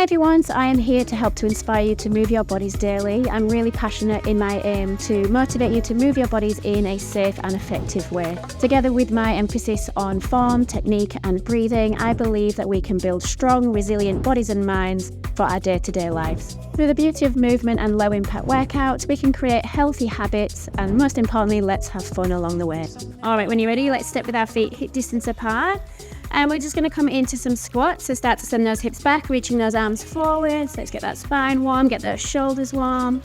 Hi everyone, so I am here to help to inspire you to move your bodies daily. I'm really passionate in my aim to motivate you to move your bodies in a safe and effective way. Together with my emphasis on form, technique and breathing, I believe that we can build strong, resilient bodies and minds for our day-to-day lives. Through the beauty of movement and low-impact workouts, we can create healthy habits and most importantly, let's have fun along the way. Alright, when you're ready, let's step with our feet hip distance apart. And we're just going to come into some squats. So start to send those hips back, reaching those arms forwards. Let's get that spine warm, get those shoulders warm.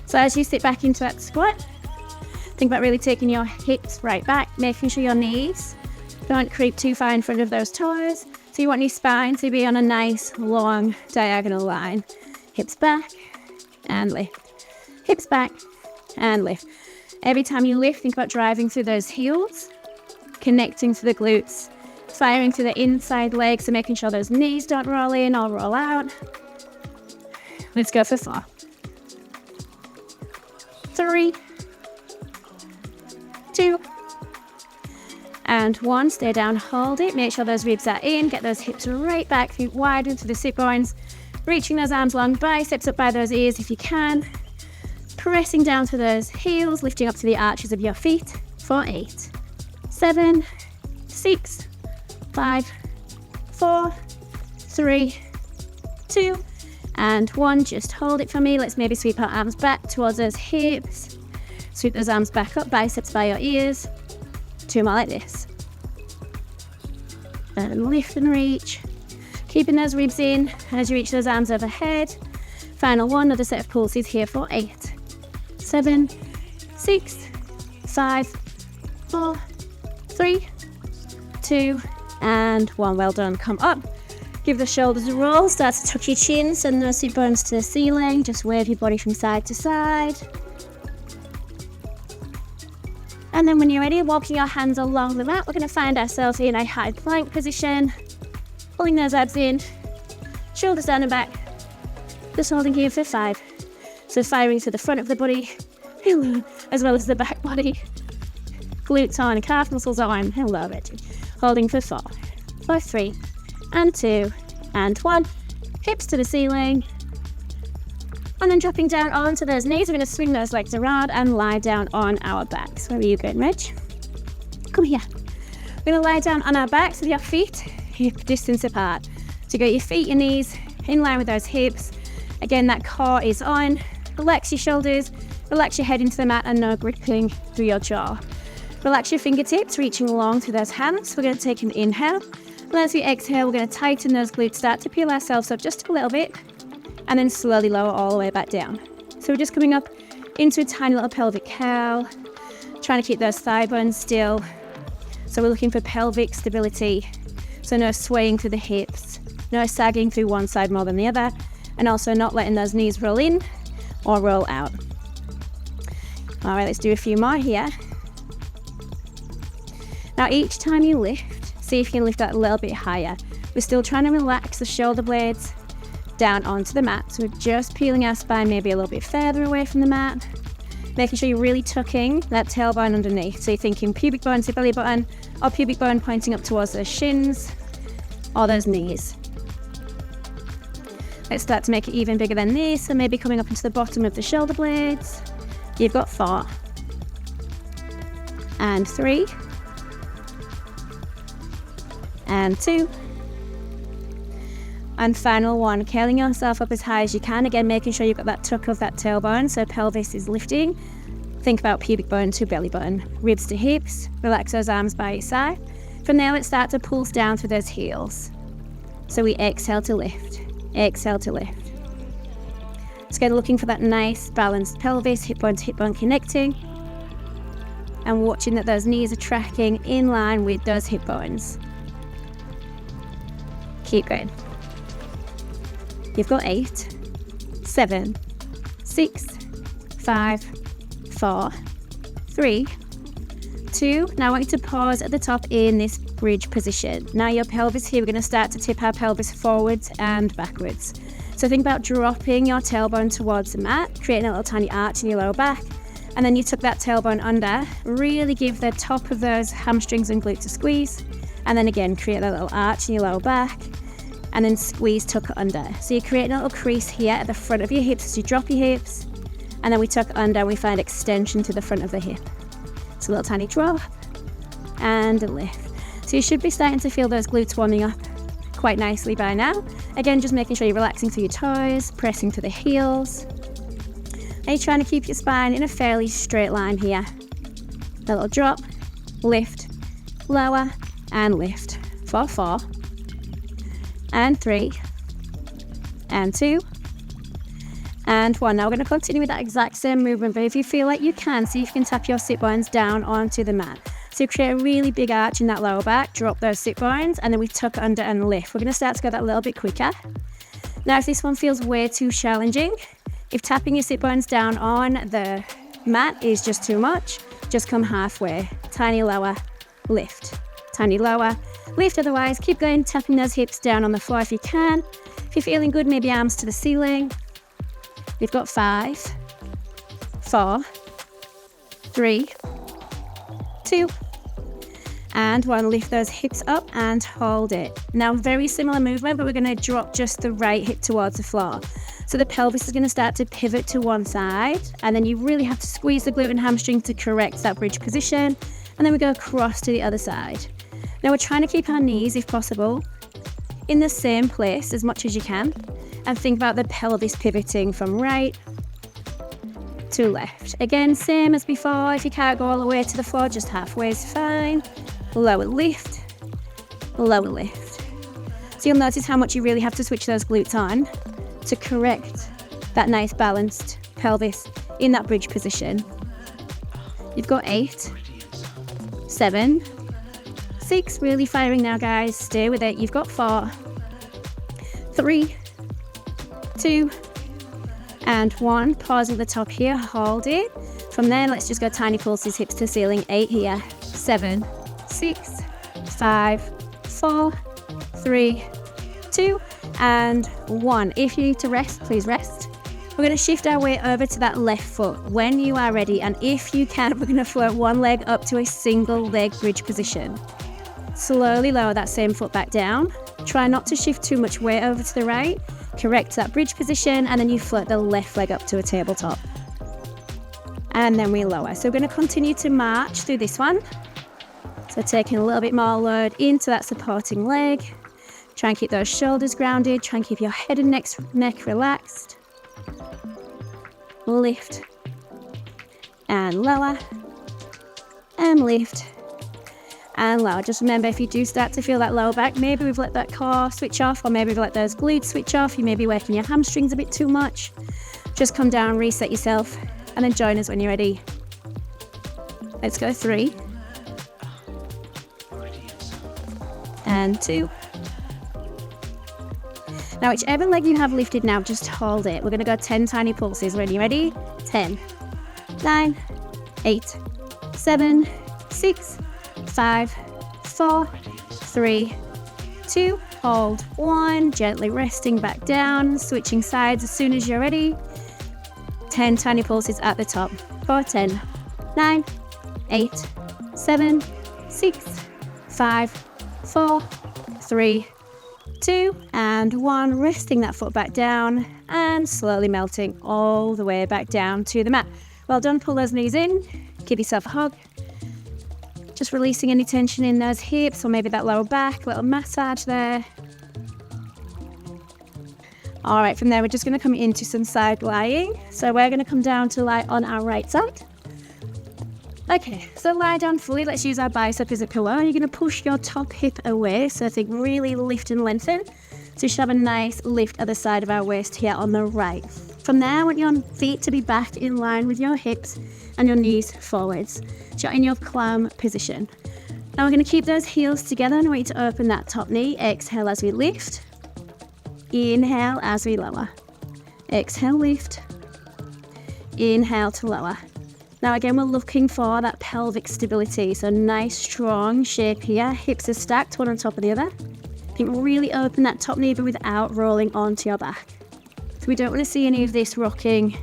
So as you sit back into that squat, think about really taking your hips right back, making sure your knees don't creep too far in front of those toes. So you want your spine to be on a nice, long, diagonal line. Hips back and lift. Hips back and lift. Every time you lift, think about driving through those heels, connecting to the glutes, firing through the inside legs, so making sure those knees don't roll in or roll out. Let's go for 4, 3, 2, and 1. Stay down, hold it. Make sure those ribs are in. Get those hips right back, feet wide into the sit bones. Reaching those arms long, biceps up by those ears if you can. Pressing down to those heels, lifting up to the arches of your feet for 8, 7, 6, 5, 4, 3, 2, and 1. Just hold it for me. Let's maybe sweep our arms back towards those hips. Sweep those arms back up, biceps by your ears. 2 more like this. And lift and reach. Keeping those ribs in as you reach those arms overhead. Final 1, another set of pulses here for 8, 7, 6, 5, 4, 3, 2, and 1. Well done. Come up. Give the shoulders a roll. Start to tuck your chin. Send those sit bones to the ceiling. Just wave your body from side to side. And then when you're ready, walking your hands along the mat, we're going to find ourselves in a high plank position. Pulling those abs in. Shoulders down and back. Just holding here for 5. So firing to the front of the body, as well as the back body. Glutes on, calf muscles on. Hello, Reggie. Holding for 4, 3, and 2, and 1. Hips to the ceiling. And then dropping down onto those knees. We're going to swing those legs around and lie down on our backs. Where are you going, Reg? Come here. We're going to lie down on our backs with your feet hip distance apart. So you got your feet, your knees in line with those hips. Again, that core is on. Relax your shoulders. Relax your head into the mat and no gripping through your jaw. Relax your fingertips, reaching along through those hands. We're going to take an inhale. And as we exhale, we're going to tighten those glutes, start to peel ourselves up just a little bit, and then slowly lower all the way back down. So we're just coming up into a tiny little pelvic curl, trying to keep those thigh bones still. So we're looking for pelvic stability. So no swaying through the hips, no sagging through one side more than the other, and also not letting those knees roll in or roll out. All right, let's do a few more here. Now each time you lift, see if you can lift that a little bit higher. We're still trying to relax the shoulder blades down onto the mat. So we're just peeling our spine maybe a little bit further away from the mat. Making sure you're really tucking that tailbone underneath. So you're thinking pubic bone to belly button, or pubic bone pointing up towards those shins or those knees. Let's start to make it even bigger than this. So maybe coming up into the bottom of the shoulder blades. You've got 4, and 3, and 2, and final 1. Curling yourself up as high as you can. Again, making sure you've got that tuck of that tailbone, so pelvis is lifting. Think about pubic bone to belly button, ribs to hips. Relax those arms by your side. From there, let's start to pulse down through those heels. So we exhale to lift, exhale to lift. Let's go looking for that nice balanced pelvis, hip bone to hip bone connecting, and watching that those knees are tracking in line with those hip bones. Keep going. You've got 8, 7, 6, 5, 4, 3, 2. Now I want you to pause at the top in this bridge position. Now your pelvis here, we're going to start to tip our pelvis forwards and backwards. So think about dropping your tailbone towards the mat, creating a little tiny arch in your lower back, and then you tuck that tailbone under. Really give the top of those hamstrings and glutes a squeeze, and then again create that little arch in your lower back. and then squeeze, tuck under. So you're creating a little crease here at the front of your hips as you drop your hips, and then we tuck under and we find extension to the front of the hip. So a little tiny drop and a lift. So you should be starting to feel those glutes warming up quite nicely by now. Again, just making sure you're relaxing through your toes, pressing to the heels. And you're trying to keep your spine in a fairly straight line here. A little drop, lift, lower, and lift. For 4, and 3, and 2, and 1. Now we're going to continue with that exact same movement, but if you feel like you can, see if you can tap your sit bones down onto the mat. So create a really big arch in that lower back, drop those sit bones, and then we tuck under and lift. We're going to start to go that a little bit quicker. Now if this one feels way too challenging, if tapping your sit bones down on the mat is just too much, just come halfway. Tiny lower, lift. Tiny lower, lift. Otherwise, keep going, tapping those hips down on the floor if you can. If you're feeling good, maybe arms to the ceiling. We've got 5, 4, 3, 2, and 1. Lift those hips up and hold it. Now, very similar movement, but we're going to drop just the right hip towards the floor. So the pelvis is going to start to pivot to one side, and then you really have to squeeze the glute and hamstring to correct that bridge position, and then we go across to the other side. Now we're trying to keep our knees, if possible, in the same place as much as you can, and think about the pelvis pivoting from right to left. Again, same as before. If you can't go all the way to the floor, just halfway is fine. Lower lift, lower lift. So you'll notice how much you really have to switch those glutes on to correct that nice balanced pelvis in that bridge position. You've got 8, 7, 6, really firing now, guys. Stay with it. You've got 4, 3, 2, and 1. Pause at the top here, hold it. From there, let's just go tiny pulses, hips to ceiling. 8 here, 7, 6, 5, 4, 3, 2, and 1. If you need to rest, please rest. We're going to shift our weight over to that left foot when you are ready, and if you can, we're going to float one leg up to a single leg bridge position. Slowly lower that same foot back down. Try not to shift too much weight over to the right. Correct that bridge position, and then you float the left leg up to a tabletop. And then we lower. So we're going to continue to march through this one. So taking a little bit more load into that supporting leg. Try and keep those shoulders grounded. Try and keep your head and neck relaxed. Lift. And lower. And lift. And lower. Just remember, if you do start to feel that lower back, maybe we've let that core switch off, or maybe we've let those glutes switch off. You may be working your hamstrings a bit too much. Just come down, reset yourself, and then join us when you're ready. Let's go 3. And 2. Now, whichever leg you have lifted now, just hold it. We're going to go 10 tiny pulses. When you're ready, 10, 9, 8, 7, 6, 5, 4, 3, 2, hold 1, gently resting back down, switching sides as soon as you're ready. 10 tiny pulses at the top. For 10, 9, 8, 7, 6, 5, 4, 3, 2, and 1. Resting that foot back down and slowly melting all the way back down to the mat. Well done. Pull those knees in. Give yourself a hug. Just releasing any tension in those hips or maybe that lower back. Little massage there. All right, from there we're just going to come into some side lying. So we're going to come down to lie on our right side. Okay, so lie down fully. Let's use our bicep as a pillow. You're going to push your top hip away. So I think really lift and lengthen. So you should have a nice lift at the side of our waist here on the right. From there, I want your feet to be back in line with your hips and your knees forwards. So you're in your clam position. Now we're going to keep those heels together and I want you to open that top knee. Exhale as we lift. Inhale as we lower. Exhale, lift. Inhale to lower. Now again, we're looking for that pelvic stability. So nice, strong shape here. Hips are stacked, one on top of the other. I think really open that top knee, but without rolling onto your back. So we don't want to see any of this rocking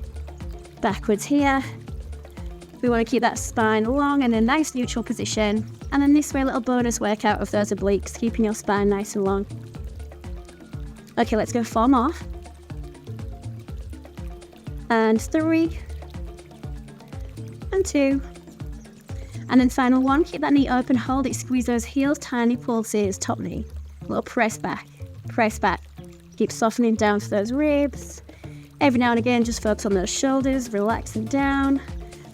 backwards here. We want to keep that spine long and a nice neutral position. And then this way, a little bonus workout of those obliques, keeping your spine nice and long. Okay, let's go 4 more. And 3. And 2. And then final one, keep that knee open, hold it, squeeze those heels, tiny pulses, top knee. Little press back. Keep softening down to those ribs. Every now and again, just focus on those shoulders, relaxing down.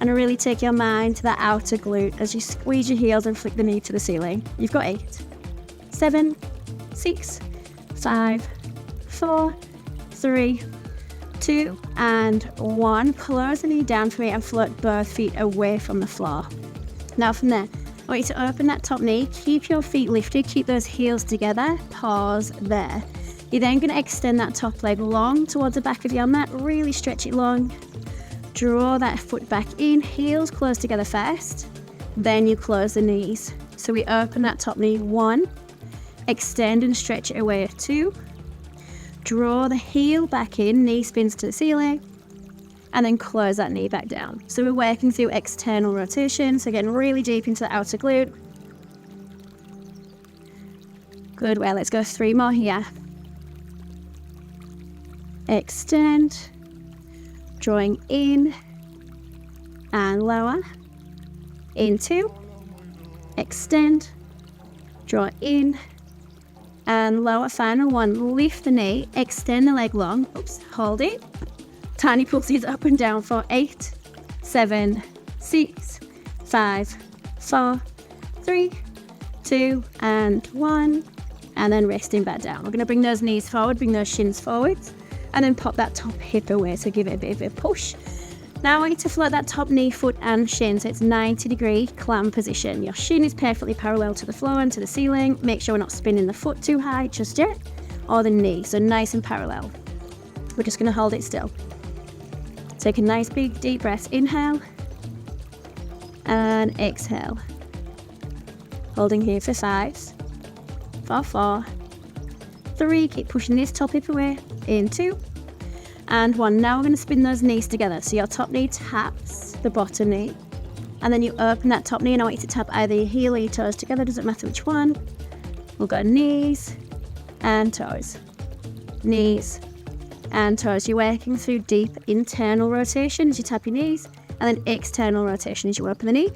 And really take your mind to that outer glute as you squeeze your heels and flick the knee to the ceiling. You've got 8, 7, 6, 5, 4, 3, 2, and 1. Close the knee down for me and float both feet away from the floor. Now from there, I want you to open that top knee, keep your feet lifted, keep those heels together, pause there. You're then going to extend that top leg long towards the back of your mat, really stretch it long. Draw that foot back in, heels close together first, then you close the knees. So we open that top knee, 1, extend and stretch it away, 2, draw the heel back in, knee spins to the ceiling, and then close that knee back down. So we're working through external rotation, so getting really deep into the outer glute. Good, well, let's go 3 more here. Extend, drawing in and lower, into, extend, draw in and lower. Final one, lift the knee, extend the leg long, hold it, tiny pulses up and down for 8, 7, 6, 5, 4, 3, 2, and 1, and then resting back down. We're going to bring those knees forward, bring those shins forwards, and then pop that top hip away, so give it a bit of a push. Now I want you to float that top knee, foot and shin, so it's 90-degree clam position. Your shin is perfectly parallel to the floor and to the ceiling. Make sure we're not spinning the foot too high just yet, or the knee, so nice and parallel. We're just going to hold it still. Take a nice big deep breath, inhale and exhale. Holding here for 5, for 4, 3, keep pushing this top hip away, in 2, and 1. Now we're going to spin those knees together. So your top knee taps the bottom knee, and then you open that top knee, and I want you to tap either your heel or your toes together, doesn't matter which one. We'll go knees and toes, knees and toes. You're working through deep internal rotation as you tap your knees, and then external rotation as you open the knee.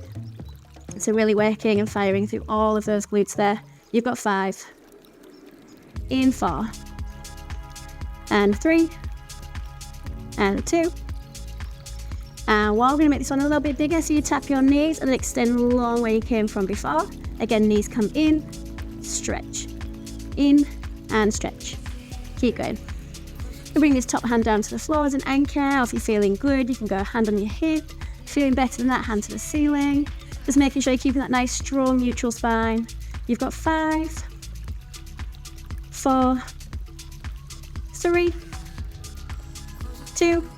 So really working and firing through all of those glutes there. You've got 5, in 4, and 3, and 2, and 1. We're going to make this one a little bit bigger, so you tap your knees and then extend long where you came from before. Again, knees come in, stretch, in, and stretch. Keep going. You bring this top hand down to the floor as an anchor, or if you're feeling good, you can go hand on your hip. Feeling better than that, hand to the ceiling. Just making sure you're keeping that nice, strong, neutral spine. You've got 5, 4, 3, 2,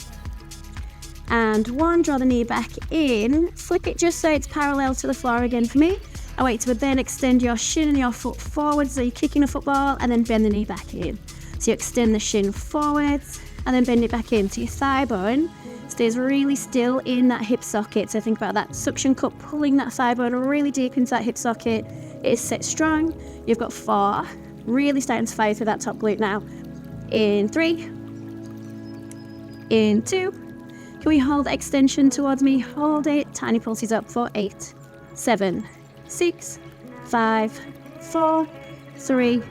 and 1. Draw the knee back in. Flick it just so it's parallel to the floor again for me. I want you to then extend your shin and your foot forward, so you're kicking a football, and then bend the knee back in. So you extend the shin forwards and then bend it back in. So your thigh bone stays really still in that hip socket. So think about that suction cup pulling that thigh bone really deep into that hip socket. It is set strong. You've got 4. Really starting to fire through that top glute now. In 3. In 2. Can we hold extension towards me? Hold it. Tiny pulses up for 8, 7, 6, 5, 4, 3,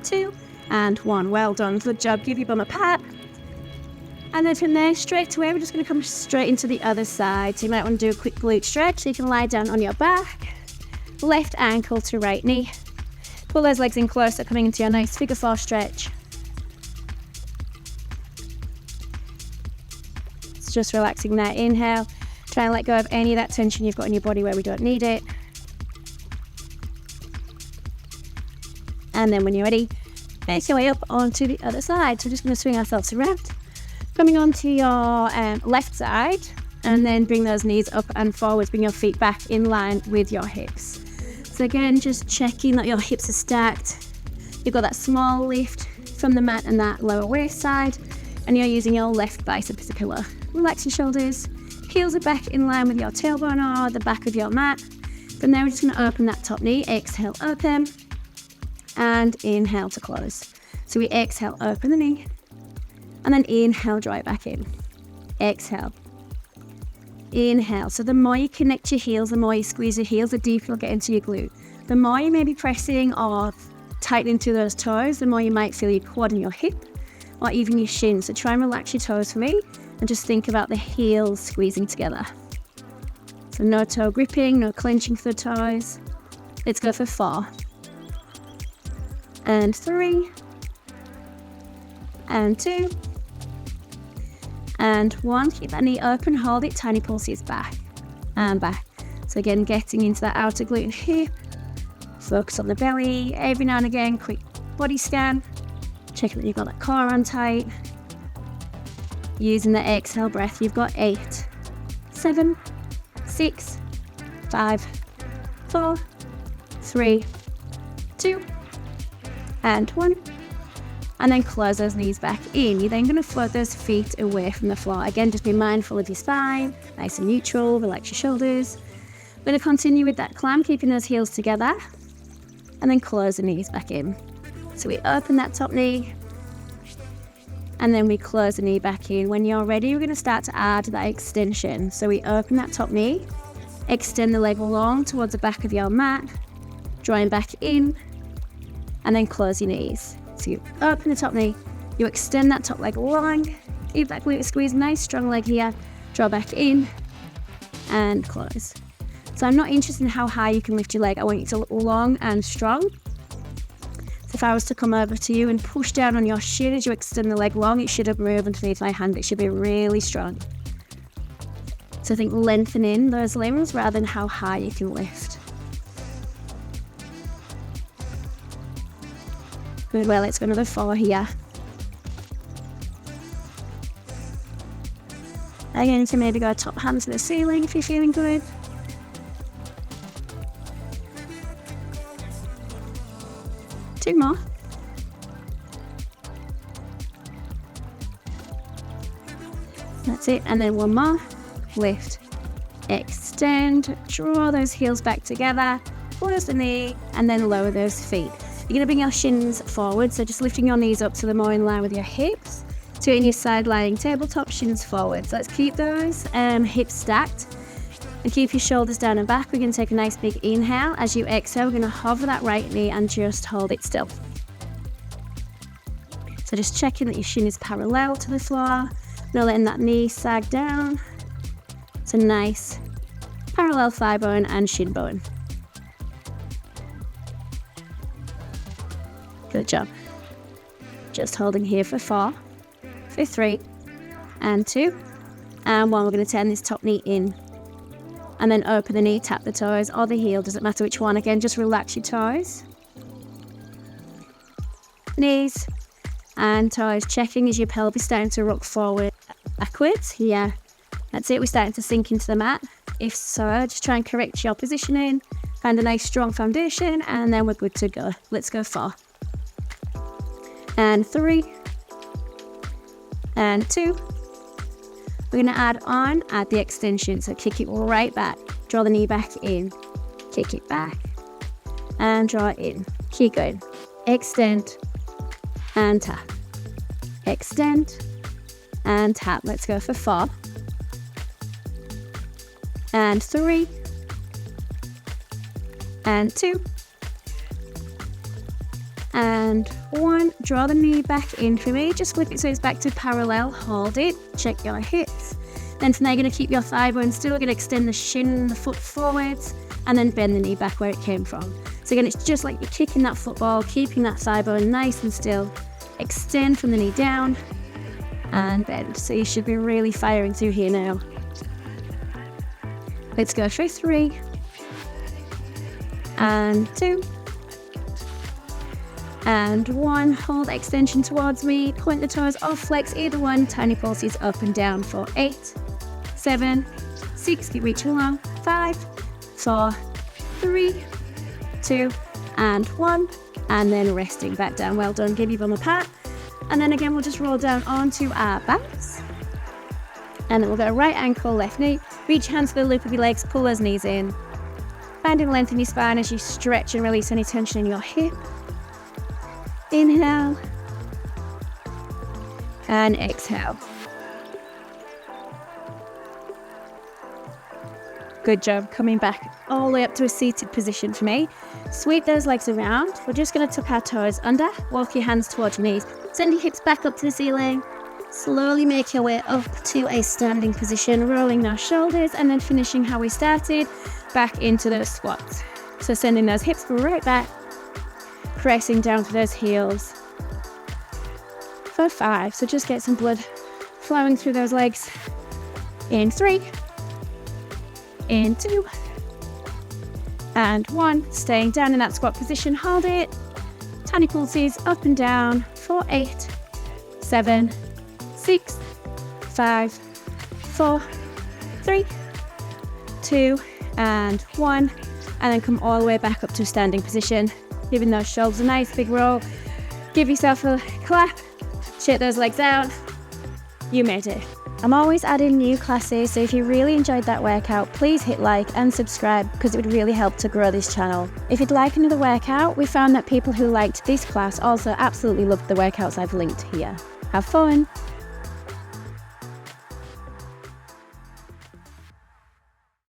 2, and 1. Well done. Good job. Give your bum a pat. And then from there, straight away, we're just going to come straight into the other side. So you might want to do a quick glute stretch. So you can lie down on your back, left ankle to right knee. Pull those legs in closer, coming into your nice figure 4 stretch. It's just relaxing there. Inhale. Try and let go of any of that tension you've got in your body where we don't need it. And then when you're ready, make your way up onto the other side. So we're just going to swing ourselves around. Coming onto your left side, and then bring those knees up and forwards. Bring your feet back in line with your hips. So again, just checking that your hips are stacked. You've got that small lift from the mat and that lower waist side, and you're using your left bicep as a pillow. Relax your shoulders. Heels are back in line with your tailbone or the back of your mat. From there, we're just going to open that top knee. Exhale, open, and inhale to close. So we exhale, open the knee, and then inhale, draw it back in. Exhale. Inhale. So the more you connect your heels, the more you squeeze your heels, the deeper you'll get into your glute. The more you may be pressing or tightening to those toes, the more you might feel your quad and your hip, or even your shin. So try and relax your toes for me, and just think about the heels squeezing together. So no toe gripping, no clenching for the toes. Let's go for 4. And 3. And 2. And 1. Keep that knee open, hold it, tiny pulses back and back. So again, getting into that outer glute and hip. Focus on the belly. Every now and again, quick body scan. Checking that you've got that core on tight. Using the exhale breath, you've got 8, 7, 6, 5, 4, 3, 2, and 1. And then close those knees back in. You're then going to float those feet away from the floor. Again, just be mindful of your spine, nice and neutral, relax your shoulders. We're going to continue with that climb, keeping those heels together, and then close the knees back in. So we open that top knee, and then we close the knee back in. When you're ready, we're going to start to add that extension. So we open that top knee, extend the leg long towards the back of your mat, drawing back in, and then close your knees. So you open the top knee, you extend that top leg long, keep that glute squeeze, nice strong leg here, draw back in, and close. So I'm not interested in how high you can lift your leg, I want you to look long and strong. So if I was to come over to you and push down on your shin as you extend the leg long, it should have moved underneath my hand, it should be really strong. So I think lengthening those limbs rather than how high you can lift. Good, well, let's go another 4 here. Again, you can maybe go top hand to the ceiling if you're feeling good. Two more. That's it, and then 1 more. Lift, extend, draw those heels back together, close the knee, and then lower those feet. You're going to bring your shins forward, so just lifting your knees up so they're more in line with your hips. So in your side lying tabletop, shins forward. So let's keep those hips stacked and keep your shoulders down and back. We're going to take a nice big inhale. As you exhale, we're going to hover that right knee and just hold it still. So just checking that your shin is parallel to the floor. Not letting that knee sag down. It's a nice parallel thigh bone and shin bone. Good job. Just holding here for 4, for 3, and 2, and 1. We're going to turn this top knee in, and then open the knee, tap the toes, or the heel, doesn't matter which one. Again, just relax your toes. Knees and toes, checking as your pelvis starting to rock forward, backwards. Here, that's it, we're starting to sink into the mat. If so, just try and correct your positioning, find a nice strong foundation, and then we're good to go. Let's go 4. And 3, and 2. We're going to add the extension, so kick it right back, draw the knee back in, kick it back, and draw it in. Keep going. Extend, and tap. Extend, and tap. Let's go for 4, and 3, and 2, and 1. Draw the knee back in for me. Just flip it so it's back to parallel. Hold it. Check your hips. Then from there, you're going to keep your thigh bone still. You're going to extend the shin, the foot forwards, and then bend the knee back where it came from. So again, it's just like you're kicking that football, keeping that thigh bone nice and still. Extend from the knee down and bend. So you should be really firing through here now. Let's go for 3, and 2, and 1. Hold extension towards me, point the toes off, flex either one, tiny pulses up and down for 8, 7, 6, keep reaching along, 5, 4, 3, 2, and 1, and then resting back down. Well done, give your bum a pat, and then again we'll just roll down onto our backs, and then we'll go right ankle, left knee, reach hands to the loop of your legs, pull those knees in, finding length in your spine as you stretch and release any tension in your hip. Inhale, and exhale. Good job. Coming back all the way up to a seated position for me. Sweep those legs around. We're just going to tuck our toes under. Walk your hands towards your knees. Send your hips back up to the ceiling. Slowly make your way up to a standing position, rolling those shoulders, and then finishing how we started, back into those squats. So sending those hips right back, pressing down to those heels for 5. So just get some blood flowing through those legs. In 3, in 2, and 1. Staying down in that squat position, hold it. Tiny pulses up and down for 8, 7, 6, 5, 4, 3, 2, and 1. And then come all the way back up to a standing position, giving those shoulders a nice big roll. Give yourself a clap, shake those legs out. You made it. I'm always adding new classes, so if you really enjoyed that workout, please hit like and subscribe because it would really help to grow this channel. If you'd like another workout, we found that people who liked this class also absolutely loved the workouts I've linked here. Have fun!